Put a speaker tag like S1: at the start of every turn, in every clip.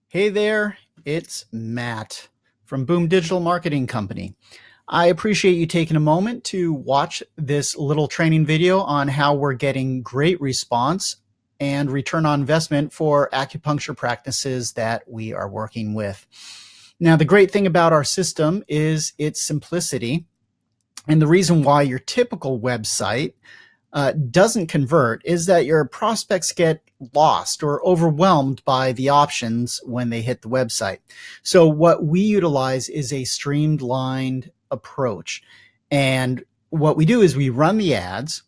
S1: Hey there, it's Matt from Boom Digital Marketing Company. I appreciate you taking a moment to watch this little training video on how we're getting great response and return on investment for acupuncture practices that we are working with. Now, the great thing about our system is its simplicity, and the reason why your typical website doesn't convert is that your prospects get lost or overwhelmed by the options when they hit the website. So what we utilize is a streamlined approach. And what we do is we run the ads,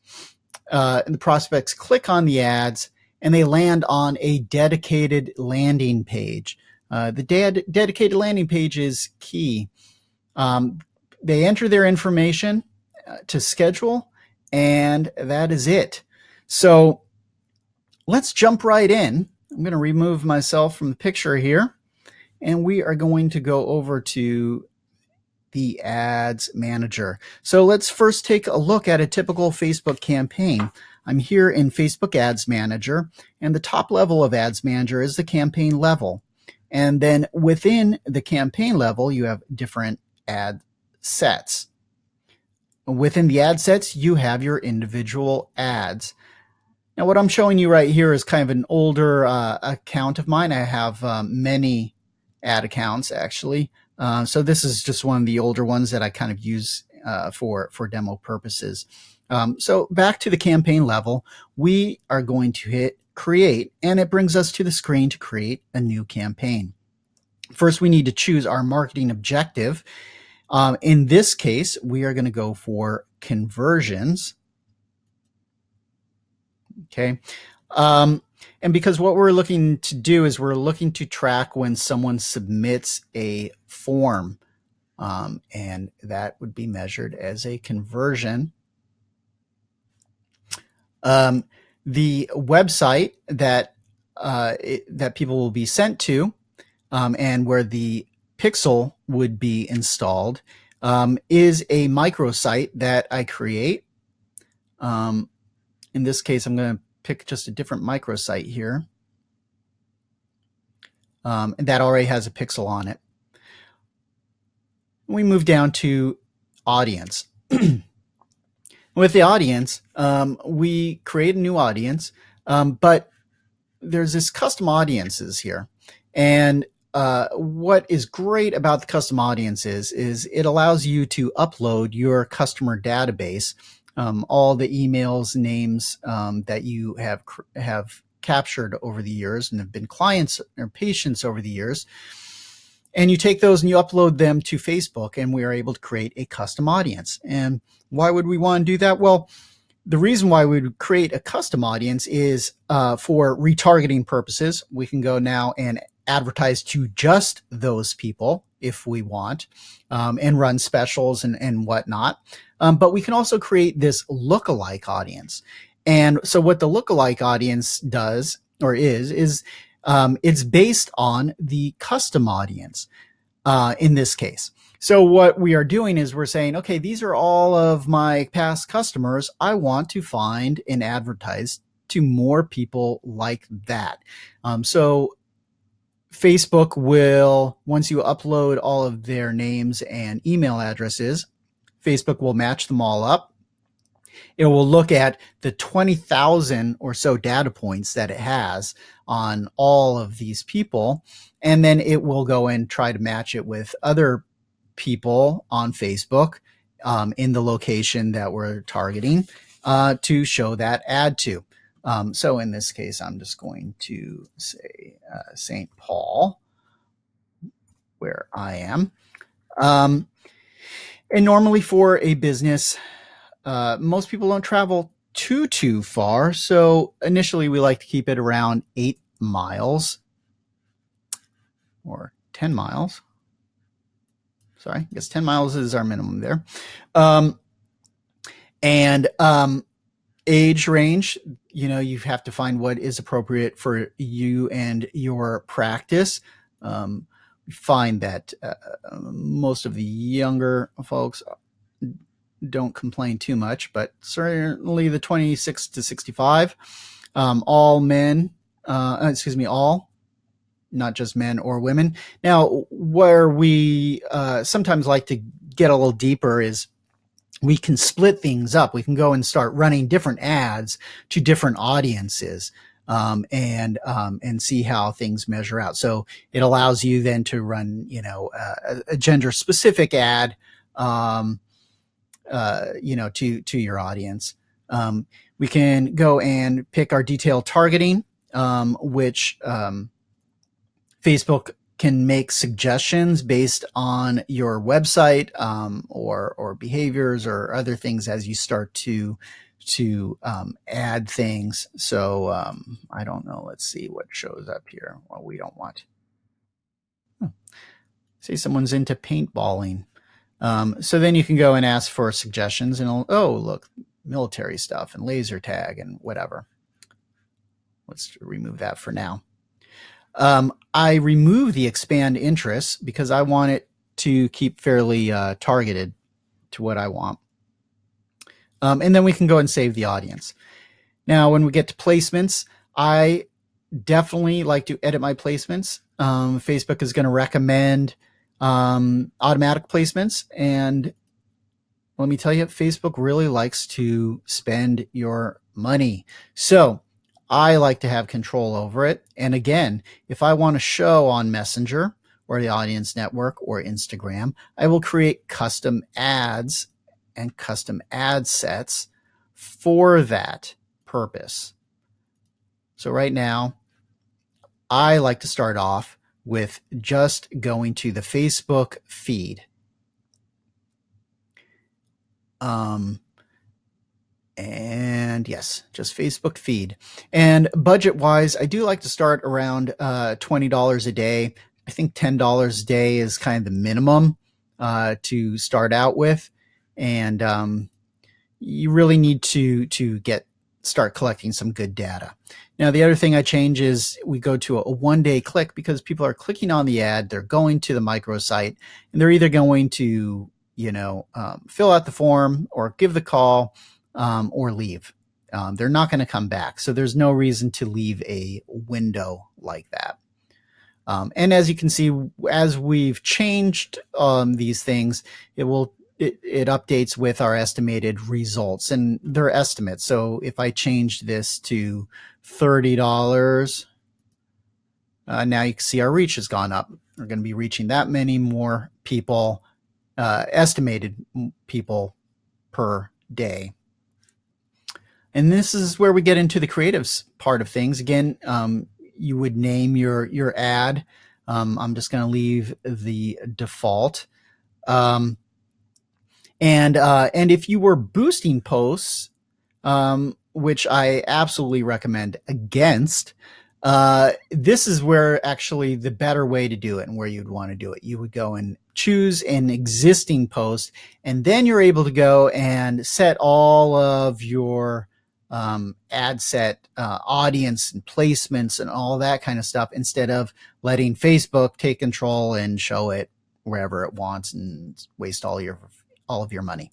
S1: and the prospects click on the ads, and they land on a dedicated landing page. The dedicated landing page is key. They enter their information to schedule, and that is it. So let's jump right in. I'm going to remove myself from the picture here, and we are going to go over to the ads manager. So let's first take a look at a typical Facebook campaign. I'm here in Facebook Ads Manager, and the top level of Ads Manager is the campaign level. And then within the campaign level, you have different ad sets. Within the ad sets, you have your individual ads. Now, what I'm showing you right here is kind of an older account of mine. I have many ad accounts, actually. So this is just one of the older ones that I kind of use for demo purposes. So back to the campaign level, we are going to hit create, and it brings us to the screen to create a new campaign. First, we need to choose our marketing objective. In this case, we are going to go for conversions. Okay. And because what we're looking to do is we're looking to track when someone submits a form, and that would be measured as a conversion. The website that that people will be sent to, and where the pixel would be installed, is a microsite that I create. In this case, I'm going to pick just a different microsite here. And that already has a pixel on it. We move down to audience. With the audience, we create a new audience, but there's this custom audiences here. And what is great about the custom audiences is it allows you to upload your customer database, all the emails, names that you have captured over the years and have been clients or patients over the years. And you take those and you upload them to Facebook, and we are able to create a custom audience. And why would we want to do that? Well, the reason why we would create a custom audience is for retargeting purposes. We can go now and advertise to just those people if we want, and run specials and whatnot. But we can also create this lookalike audience. And so what the lookalike audience does or is it's based on the custom audience in this case. So what we are doing is we're saying, okay, these are all of my past customers. I want to find and advertise to more people like that. So Facebook will, once you upload all of their names and email addresses, Facebook will match them all up. It will look at the 20,000 or so data points that it has on all of these people, and then it will go and try to match it with other people on Facebook in the location that we're targeting to show that ad to. So in this case, I'm just going to say St. Paul, where I am. And normally for a business, most people don't travel too far. So initially we like to keep it around 8 miles or 10 miles. Sorry, I guess 10 miles is our minimum there. And age range, you have to find what is appropriate for you and your practice. We find that most of the younger folks don't complain too much, but certainly the 26 to 65, all men, all not just men or women. Now, where we sometimes like to get a little deeper is we can split things up. We can go and start running different ads to different audiences, and see how things measure out. So it allows you then to run, a gender specific ad, to your audience. We can go and pick our detailed targeting, which Facebook can make suggestions based on your website, or behaviors or other things as you start to add things. So I don't know. Let's see what shows up here. Well, we don't want. Say someone's into paintballing. So then you can go and ask for suggestions, and oh, look, military stuff and laser tag and whatever. Let's remove that for now. I remove the expand interests because I want it to keep fairly targeted to what I want. And then we can go and save the audience. Now, when we get to placements, I definitely like to edit my placements. Facebook is going to recommend automatic placements. And let me tell you, Facebook really likes to spend your money. So I like to have control over it. And again, if I want to show on Messenger or the Audience Network or Instagram, I will create custom ads and custom ad sets for that purpose. So right now, I like to start off with just going to the Facebook feed. And yes, just Facebook feed. And budget wise, I do like to start around $20 a day. I think $10 a day is kind of the minimum to start out with. And you really need to start collecting some good data. Now, the other thing I change is we go to a 1 day click, because people are clicking on the ad, they're going to the microsite, and they're either going to, fill out the form or give the call, or leave. They're not going to come back. So there's no reason to leave a window like that. And as you can see, as we've changed these things, it updates with our estimated results, and they're estimates. So if I changed this to $30, now you can see our reach has gone up. We're going to be reaching that many more people, estimated people per day. And this is where we get into the creatives part of things. Again, you would name your ad. I'm just going to leave the default. And if you were boosting posts, which I absolutely recommend against, this is where actually the better way to do it and where you'd want to do it. You would go and choose an existing post, and then you're able to go and set all of your ad set audience and placements and all that kind of stuff, instead of letting Facebook take control and show it wherever it wants and waste all of your money.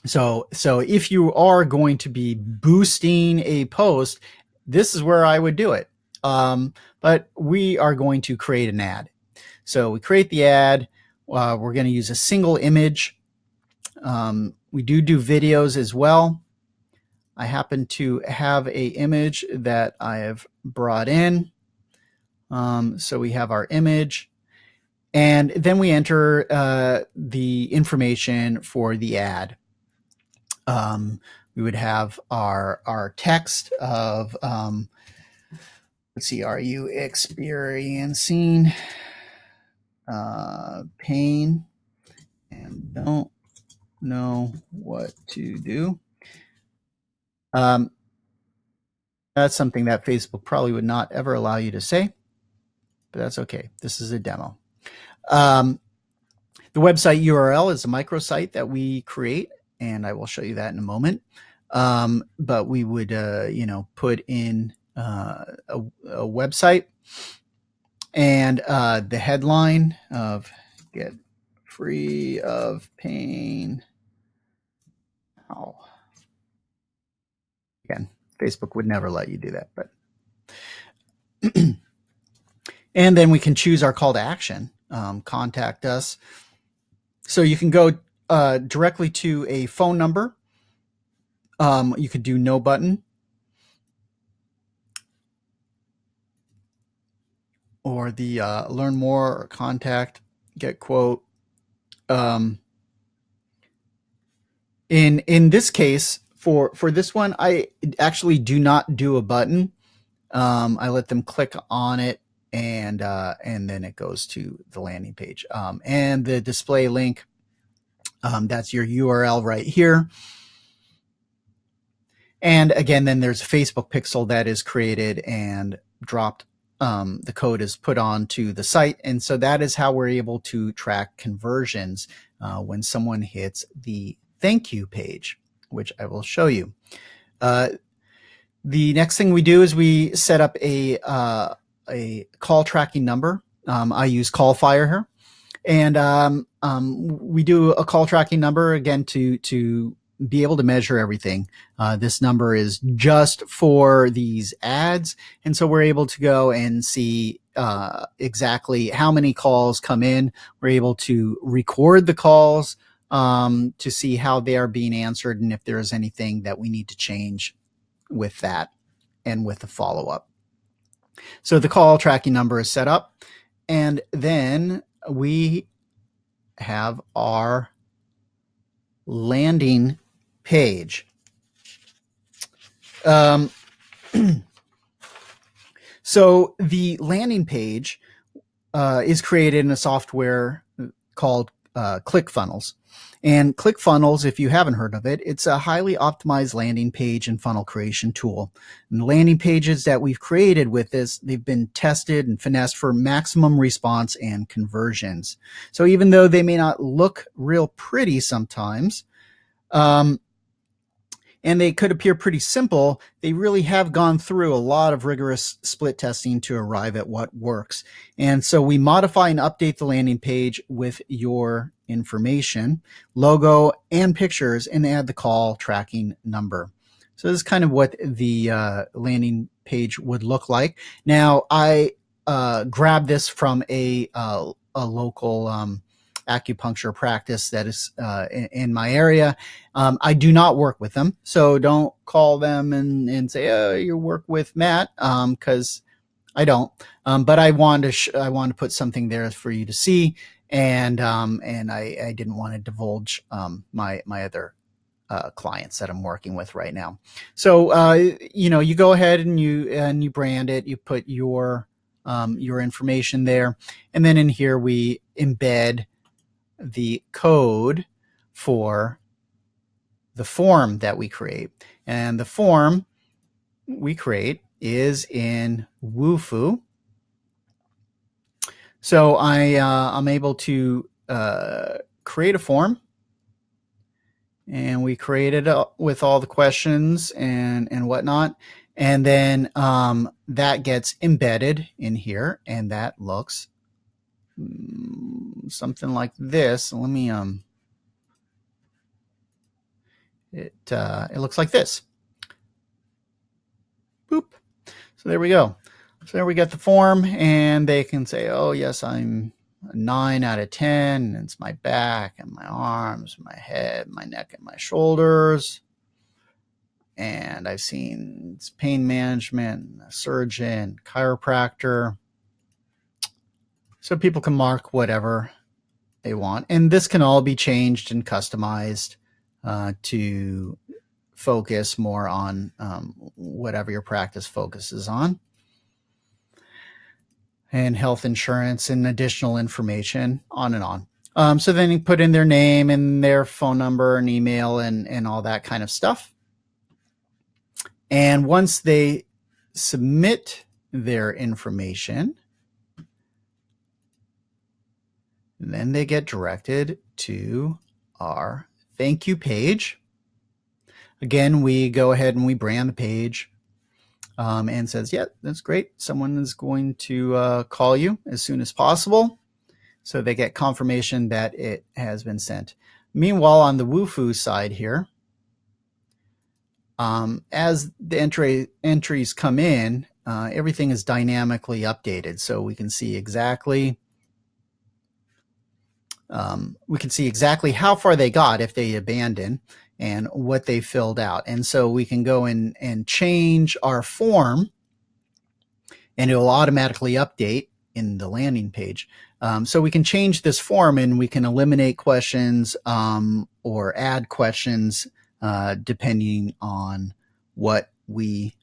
S1: So if you are going to be boosting a post, this is where I would do it. But we are going to create an ad. So we create the ad. We're going to use a single image. We do videos as well. I happen to have a image that I have brought in. So we have our image, and then we enter the information for the ad. We would have our text of, let's see, are you experiencing pain and don't know what to do? That's something that Facebook probably would not ever allow you to say, but that's okay. This is a demo. The website URL is a microsite that we create, and I will show you that in a moment. But we would, put in a website, and the headline of "Get Free of Pain." Oh, again, Facebook would never let you do that, but And then we can choose our call to action, contact us. So you can go directly to a phone number. You could do no button, or the learn more, or contact, get quote. In this case, for this one, I actually do not do a button. I let them click on it, and then it goes to the landing page, and the display link. That's your URL right here. And again, then there's a Facebook pixel that is created and dropped. The code is put onto the site. And so that is how we're able to track conversions when someone hits the thank you page, which I will show you. The next thing we do is we set up a call tracking number. I use CallFire here. And we do a call tracking number, again, to be able to measure everything. This number is just for these ads. And so we're able to go and see exactly how many calls come in. We're able to record the calls to see how they are being answered and if there is anything that we need to change with that and with the follow-up. So the call tracking number is set up, and then we have our landing page. So the landing page is created in a software called ClickFunnels. And ClickFunnels, if you haven't heard of it, it's a highly optimized landing page and funnel creation tool. And the landing pages that we've created with this, they've been tested and finessed for maximum response and conversions. So even though they may not look real pretty sometimes, and they could appear pretty simple, they really have gone through a lot of rigorous split testing to arrive at what works. And so we modify and update the landing page with your information, logo, and pictures, and add the call tracking number. So this is kind of what the landing page would look like. Now, I grabbed this from a local acupuncture practice that is in my area. I do not work with them, so don't call them and say, oh, you work with Matt, because I don't. But I wanted to put something there for you to see, and I didn't want to divulge my other clients that I'm working with right now. So you go ahead and you brand it. You put your information there, and then in here we embed the code for the form that we create. And the form we create is in Wufoo. So I'm able to create a form, and we create it with all the questions and whatnot. And then that gets embedded in here, and that looks something like this. Let me it looks like this. Boop. So there we go. So there we get the form, and they can say, oh yes, I'm a 9 out of 10. And it's my back and my arms, my head, my neck, and my shoulders. And I've seen pain management, a surgeon, chiropractor. So people can mark whatever they want. And this can all be changed and customized to focus more on whatever your practice focuses on. And health insurance and additional information, on and on. So then you put in their name and their phone number and email and all that kind of stuff. And once they submit their information, then they get directed to our thank you page. Again, we go ahead and we brand the page and says, yeah, that's great. Someone is going to call you as soon as possible. So they get confirmation that it has been sent. Meanwhile, on the Wufoo side here, as the entries come in, everything is dynamically updated, so we can see exactly how far they got if they abandoned and what they filled out. And so we can go in and change our form, and it will automatically update in the landing page. So we can change this form, and we can eliminate questions or add questions depending on what we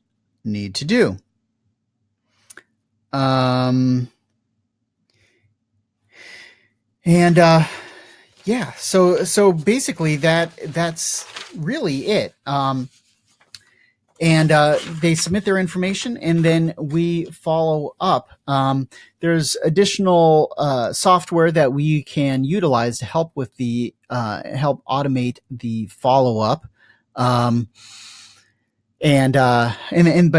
S1: need to do. Yeah, so basically that's really it. They submit their information, and then we follow up. There's additional software that we can utilize to help with the help automate the follow up. But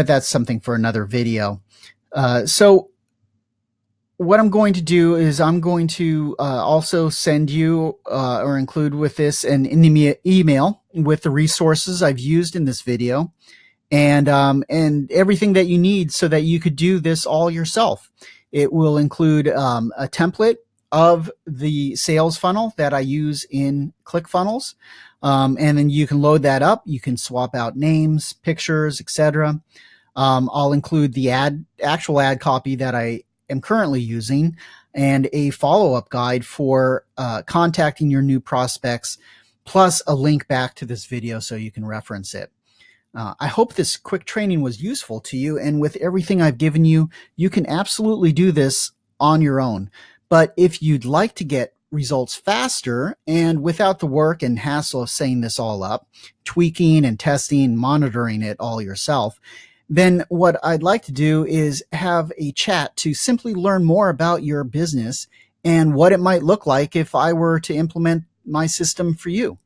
S1: that's something for another video. So what I'm going to do is I'm going to also send you or include with this an email with the resources I've used in this video, and everything that you need so that you could do this all yourself. It will include a template of the sales funnel that I use in ClickFunnels, and then you can load that up. You can swap out names, pictures, etc. I'll include the actual ad copy that I am currently using, and a follow-up guide for contacting your new prospects, plus a link back to this video so you can reference it. I hope this quick training was useful to you, and with everything I've given you, you can absolutely do this on your own. But if you'd like to get results faster and without the work and hassle of setting this all up, tweaking and testing, monitoring it all yourself, then what I'd like to do is have a chat to simply learn more about your business and what it might look like if I were to implement my system for you.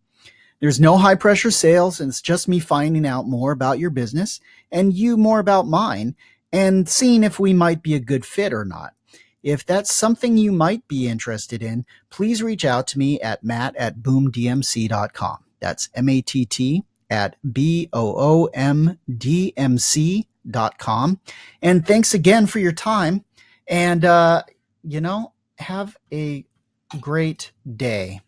S1: There's no high pressure sales, and it's just me finding out more about your business and you more about mine and seeing if we might be a good fit or not. If that's something you might be interested in, please reach out to me at matt@boomdmc.com. That's matt@boomdmc.com. And thanks again for your time. And, have a great day.